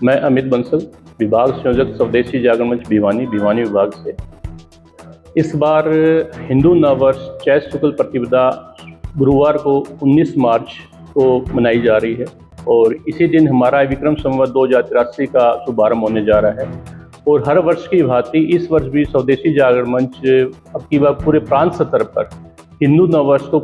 मैं अमित बंसल, विभाग संयोजक स्वदेशी जागरण मंच भिवानी विभाग से। इस बार हिंदू नववर्ष चैत्र शुक्ल प्रतिपदा गुरुवार को 19 मार्च को मनाई जा रही है और इसी दिन हमारा विक्रम संवत 2083 का शुभारंभ होने जा रहा है। और हर वर्ष की भांति इस वर्ष भी स्वदेशी जागरण मंच अब की बार पूरे प्रांत स्तर पर हिंदू नववर्ष को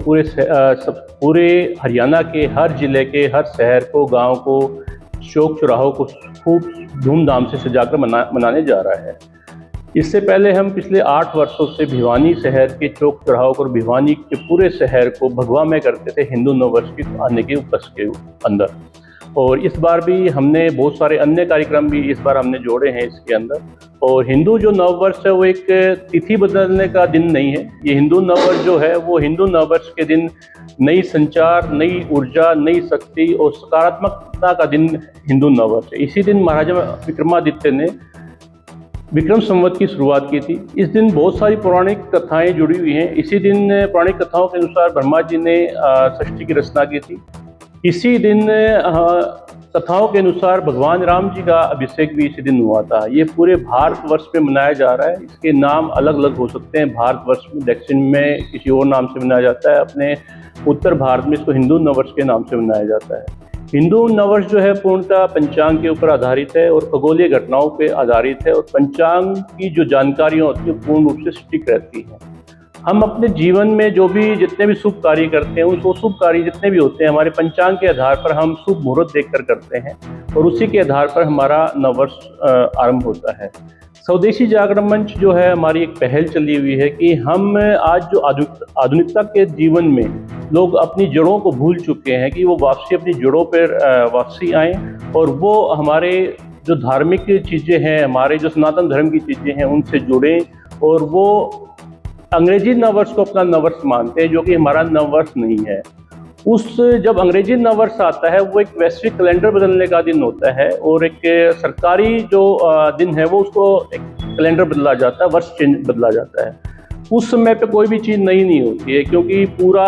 पूरे हरियाणा के हर जिले के हर शहर को, गांव को, चौक चौराहों को खूब धूमधाम से सजाकर मनाने जा रहा है। इससे पहले हम पिछले 8 वर्षों से भिवानी शहर के चौक चौराहों और भिवानी के पूरे शहर को भगवा में करते थे हिंदू नववर्ष के आने के उपलक्ष्य के अंदर। और इस बार भी हमने बहुत सारे अन्य कार्यक्रम भी इस बार हमने जोड़े हैं इसके अंदर। और हिंदू जो नववर्ष है वो एक तिथि बदलने का दिन नहीं है। ये हिंदू नववर्ष जो है वो हिंदू नववर्ष के दिन नई संचार, नई ऊर्जा, नई शक्ति और सकारात्मकता का दिन हिंदू नववर्ष है। इसी दिन महाराजा विक्रमादित्य ने विक्रम संवत की शुरुआत की थी। इस दिन बहुत सारी पौराणिक कथाएं जुड़ी हुई हैं। इसी दिन पौराणिक कथाओं के अनुसार ब्रह्मा जी ने सृष्टि की रचना की थी। इसी दिन कथाओं के अनुसार भगवान राम जी का अभिषेक भी इसी दिन हुआ था। ये पूरे भारतवर्ष में मनाया जा रहा है। इसके नाम अलग अलग हो सकते हैं। भारतवर्ष में, दक्षिण में किसी और नाम से मनाया जाता है। अपने उत्तर भारत में इसको हिंदू नववर्ष के नाम से मनाया जाता है। हिंदू नववर्ष जो है पूर्णतः पंचांग के ऊपर आधारित है और खगोलीय घटनाओं पे आधारित है। और पंचांग की जो जानकारियाँ होती है पूर्ण रूप से सटीक रहती हैं। हम अपने जीवन में जितने भी शुभ कार्य करते हैं, वो शुभ कार्य जितने भी होते हैं हमारे पंचांग के आधार पर हम शुभ मुहूर्त देखकर करते हैं और उसी के आधार पर हमारा नववर्ष आरंभ होता है। स्वदेशी जागरण मंच जो है हमारी एक पहल चली हुई है कि हम आज जो आधुनिकता के जीवन में लोग अपनी जड़ों को भूल चुके हैं कि वो वापसी अपनी जड़ों पर वापसी आएँ और वो हमारे जो धार्मिक चीज़ें हैं, हमारे जो सनातन धर्म की चीज़ें हैं उनसे जुड़ें। और वो अंग्रेजी नववर्ष को अपना नववर्ष मानते हैं जो कि हमारा नववर्ष नहीं है। जब अंग्रेजी नववर्ष आता है वो एक वैश्विक कैलेंडर बदलने का दिन होता है और एक सरकारी जो दिन है वो उसको एक कैलेंडर बदला जाता है, वर्ष चेंज बदला जाता है। उस समय पे कोई भी चीज़ नई नहीं होती है क्योंकि पूरा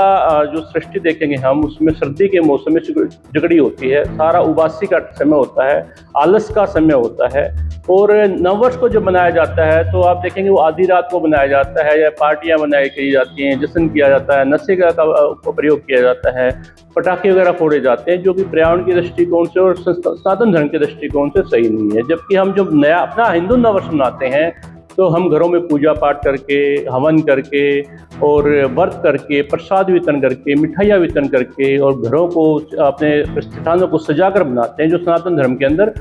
जो सृष्टि देखेंगे हम उसमें सर्दी के मौसम में जगड़ी होती है। सारा उबासी का समय होता है, आलस का समय होता है। और नववर्ष को जब मनाया जाता है तो आप देखेंगे वो आधी रात को मनाया जाता है या पार्टियां की जाती हैं, जश्न किया जाता है, नशे का प्रयोग किया जाता है, पटाखे वगैरह फोड़े जाते हैं जो कि पर्यावरण के दृष्टिकोण से और सनातन धर्म के दृष्टिकोण से सही नहीं है। जबकि हम जब नया अपना हिंदू नववर्ष मनाते हैं तो हम घरों में पूजा पाठ करके, हवन करके और व्रत करके, प्रसाद वितरण करके, मिठाइयाँ वितरण करके और घरों को, अपने प्रतिष्ठानों को सजाकर बनाते हैं जो सनातन धर्म के अंदर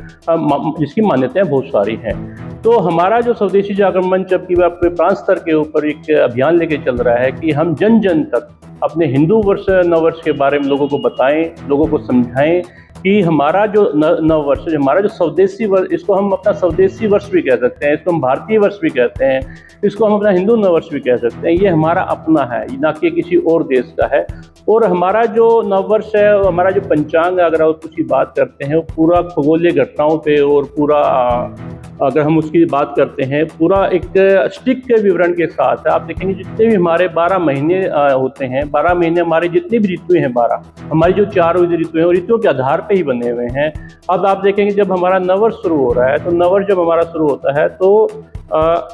जिसकी मान्यताएं बहुत सारी हैं। तो हमारा जो स्वदेशी जागरण मंच अब की बार प्रांत स्तर के ऊपर एक अभियान लेके चल रहा है कि हम जन जन तक अपने हिंदू नववर्ष के बारे में लोगों को बताएं, लोगों को समझाएं कि हमारा जो नववर्ष, हमारा जो स्वदेशी वर्ष, इसको हम अपना स्वदेशी वर्ष भी कह सकते हैं, इसको हम भारतीय वर्ष भी कहते हैं, इसको हम अपना हिंदू नववर्ष भी कह सकते हैं। ये हमारा अपना है, ना कि किसी और देश का है। और हमारा जो नववर्ष है, हमारा जो पंचांग, अगर आप उसकी बात करते हैं, वो पूरा खगोलीय घटनाओं पे और पूरा अगर हम उसकी बात करते हैं पूरा एक स्टिक के विवरण के साथ आप देखेंगे जितने भी हमारे 12 महीने होते हैं, 12 महीने हमारे जितनी भी ऋतुएं हैं, 12 हमारी जो 4 ऋतुएं हैं, ऋतुओं के आधार पे ही बने हुए हैं। अब आप देखेंगे जब हमारा नववर्ष शुरू हो रहा है तो नववर्ष जब हमारा शुरू होता है तो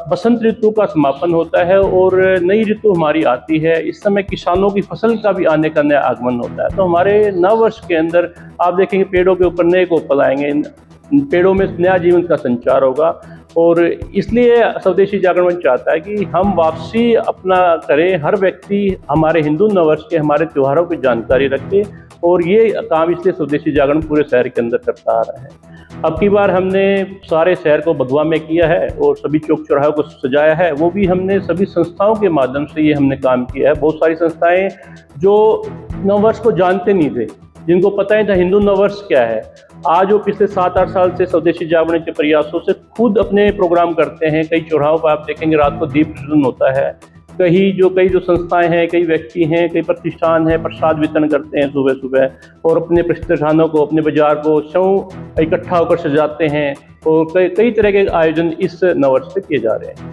बसंत ऋतु का समापन होता है और नई ऋतु हमारी आती है। इस समय किसानों की फसल का भी आने का नया आगमन होता है। तो हमारे नववर्ष के अंदर आप देखेंगे पेड़ों के ऊपर नए कोपल आएंगे, पेड़ों में नया जीवन का संचार होगा। और इसलिए स्वदेशी जागरण मंच चाहता है कि हम वापसी अपना करें, हर व्यक्ति हमारे हिंदू नववर्ष के, हमारे त्योहारों की जानकारी रखे। और ये काम इसलिए स्वदेशी जागरण पूरे शहर के अंदर करता आ रहा है। अब की बार हमने सारे शहर को भगवा में किया है और सभी चौक चौराहों को सजाया है। वो भी हमने सभी संस्थाओं के माध्यम से ये हमने काम किया है। बहुत सारी संस्थाएं जो नववर्ष को जानते नहीं थे, जिनको पता ही था हिंदू नववर्ष क्या है, आज वो पिछले 7-8 साल से स्वदेशी जागरण के प्रयासों से खुद अपने प्रोग्राम करते हैं। कई चौराहों पर आप देखेंगे रात को दीप प्रज्वलन होता है। कई जो संस्थाएं हैं, कई व्यक्ति हैं, कई प्रतिष्ठान हैं, प्रसाद वितरण करते हैं सुबह सुबह और अपने प्रतिष्ठानों को, अपने बाजार को इकट्ठा होकर सजाते हैं। और कई तरह के आयोजन इस नववर्ष से किए जा रहे हैं।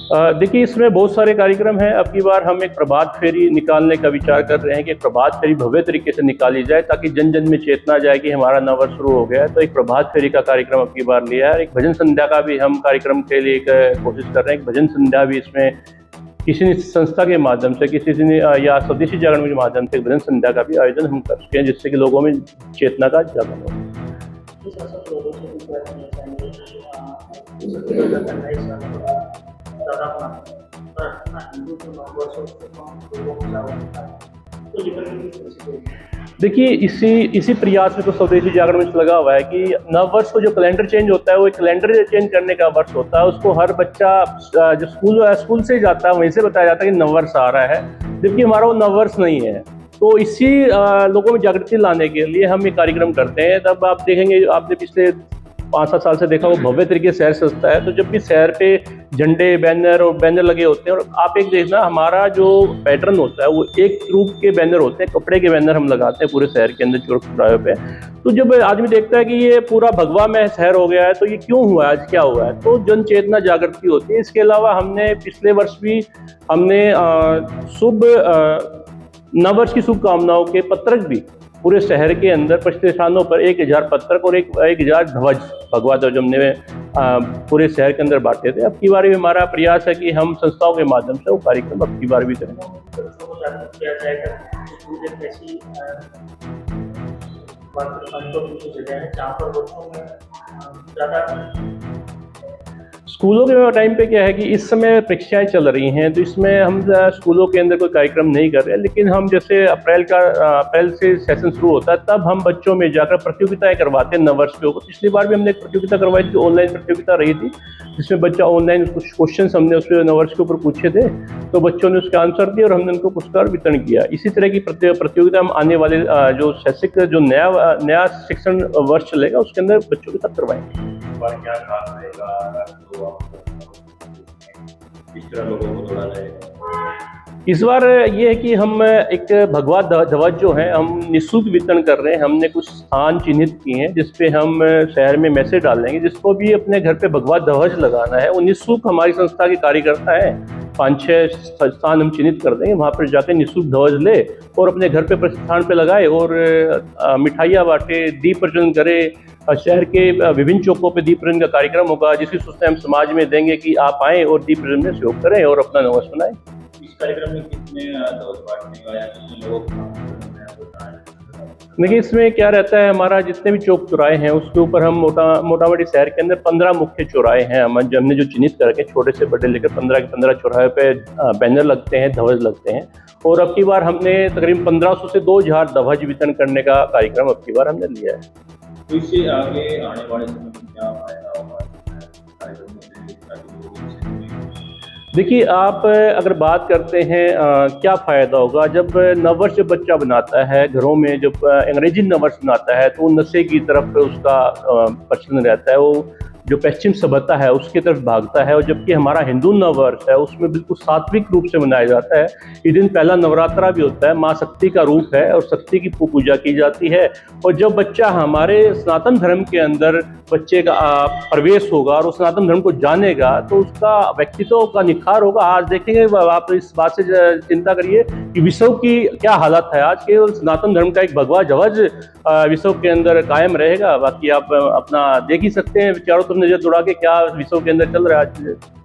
देखिए, इसमें बहुत सारे कार्यक्रम हैं। अब की बार हम एक प्रभात फेरी निकालने का विचार कर रहे हैं कि प्रभात फेरी भव्य तरीके से निकाली जाए ताकि जन जन में चेतना जाए कि हमारा नववर्ष शुरू हो गया है। तो एक प्रभात फेरी का कार्यक्रम अब की बार लिया है। एक भजन संध्या का भी हम कार्यक्रम के लिए एक कोशिश कर रहे हैं। एक भजन संध्या भी इसमें किसी संस्था के माध्यम से, किसी ने या स्वदेशी जागरण के माध्यम से भजन संध्या का भी आयोजन हम कर चुके हैं, जिससे कि लोगों में चेतना का जागरण हो। देखिए, इसी प्रयास में तो स्वदेशी जागरण मंच लगा हुआ है कि नववर्ष को जो कैलेंडर चेंज होता है वो एक कैलेंडर चेंज करने का वर्ष होता है। उसको हर बच्चा जो स्कूल से जाता है वहीं से बताया जाता है कि नववर्ष आ रहा है, जबकि हमारा वो नववर्ष नहीं है। तो इसी लोगों में जागृति लाने के लिए हम ये कार्यक्रम करते हैं। तब आप देखेंगे, आपने पिछले 5-7 साल से देखा, वो भव्य तरीके से शहर सजता है। तो जब भी शहर पे झंडे, बैनर लगे होते हैं, और आप एक देखना, हमारा जो पैटर्न होता है वो एक रूप के बैनर होते हैं, कपड़े के बैनर हम लगाते हैं पूरे शहर के अंदर, चौक चौराहे पे। तो जब आदमी देखता है कि ये पूरा भगवा में शहर हो गया है, तो ये क्यों हुआ है, आज क्या हुआ है, तो जन चेतना जागृति होती है। इसके अलावा हमने पिछले वर्ष भी हमने नववर्ष की शुभकामनाओं के पत्रक भी पूरे शहर के अंदर 25 स्थानों पर 1000 पत्रक और 1000 ध्वज, भगवा ध्वज हमने पूरे शहर के अंदर बांटे थे। अब की बार भी हमारा प्रयास है कि हम संस्थाओं के माध्यम से वो कार्यक्रम अब की बार भी करें। स्कूलों के टाइम पे क्या है कि इस समय परीक्षाएं चल रही हैं, तो इसमें हम स्कूलों के अंदर कोई कार्यक्रम नहीं कर रहे, लेकिन हम जैसे अप्रैल से सेशन शुरू होता है, तब हम बच्चों में जाकर प्रतियोगिताएं करवाते हैं नववर्ष के ऊपर। पिछली बार भी हमने एक प्रतियोगिता करवाई थी, ऑनलाइन प्रतियोगिता रही थी, जिसमें बच्चा ऑनलाइन कुछ क्वेश्चन हमने उसके नववर्ष के ऊपर पूछे थे, तो बच्चों ने उसके आंसर दिए और हमने उनको पुरस्कार वितरण किया। इसी तरह की प्रतियोगिता हम आने वाले जो शैक्षिक जो नया शिक्षण वर्ष चलेगा उसके अंदर बच्चों के साथ करवाएंगे। क्या खास रहेगा, किस तरह लोगों को जोड़ा जाएगा? इस बार ये है कि हम एक भगवा ध्वज जो है हम निःशुल्क वितरण कर रहे हैं। हमने कुछ स्थान चिन्हित किए हैं जिसपे हम शहर में मैसेज डालेंगे, जिसको भी अपने घर पे भगवा ध्वज लगाना है वो निःशुल्क, हमारी संस्था के कार्यकर्ता है, 5-6 स्थान हम चिन्हित कर देंगे, वहाँ पर जाकर निःशुल्क ध्वज ले और अपने घर पे प्रतिष्ठान पे लगाए और मिठाइयाँ बांटे, दीप प्रज्वलन करे। शहर के विभिन्न चौकों पे दीप प्रज्वलन का कार्यक्रम होगा, जिसकी सूचना हम समाज में देंगे कि आप आएँ और दीप प्रज्वलन में सहयोग करें और अपना नववर्ष मनाएं। इस कार्यक्रम में कितने ध्वज बांटने का या कितने लोग देखिए, इसमें क्या रहता है, हमारा जितने भी चौक चौराहे हैं उसके ऊपर हम मोटामोटी शहर के अंदर 15 मुख्य चौराहे हैं हमने जो चिन्हित करके, छोटे से बड़े लेकर 15 के 15 चौराहे पे बैनर लगते हैं, ध्वज लगते हैं। और अब की बार हमने तकरीबन 1500 से 2000 ध्वज वितरण करने का कार्यक्रम अब की बार हमने लिया है। तो इससे आगे आने वाले समय में क्या फायदा होगा? देखिए, आप अगर बात करते हैं क्या फ़ायदा होगा, जब नववर्ष जब बच्चा बनाता है घरों में, जब अंग्रेजी नववर्ष बनाता है तो नशे की तरफ उसका प्रचलन रहता है, वो जो पश्चिम सभ्यता है उसकी तरफ भागता है। और जबकि हमारा हिंदू नववर्ष है उसमें बिल्कुल सात्विक रूप से मनाया जाता है। इस दिन पहला नवरात्रा भी होता है, माँ शक्ति का रूप है और शक्ति की पूजा की जाती है। और जब बच्चा हमारे सनातन धर्म के अंदर बच्चे का प्रवेश होगा और उस सनातन धर्म को जानेगा तो उसका व्यक्तित्व का निखार होगा। आज देखेंगे, आप इस बात से चिंता करिए कि विश्व की क्या हालत है, आज केवल सनातन धर्म का एक भगवा ध्वज विश्व के अंदर कायम रहेगा। बाकी आप अपना देख ही सकते हैं, चारों तरफ नजर दौड़ा के क्या विश्व के अंदर चल रहा है आज।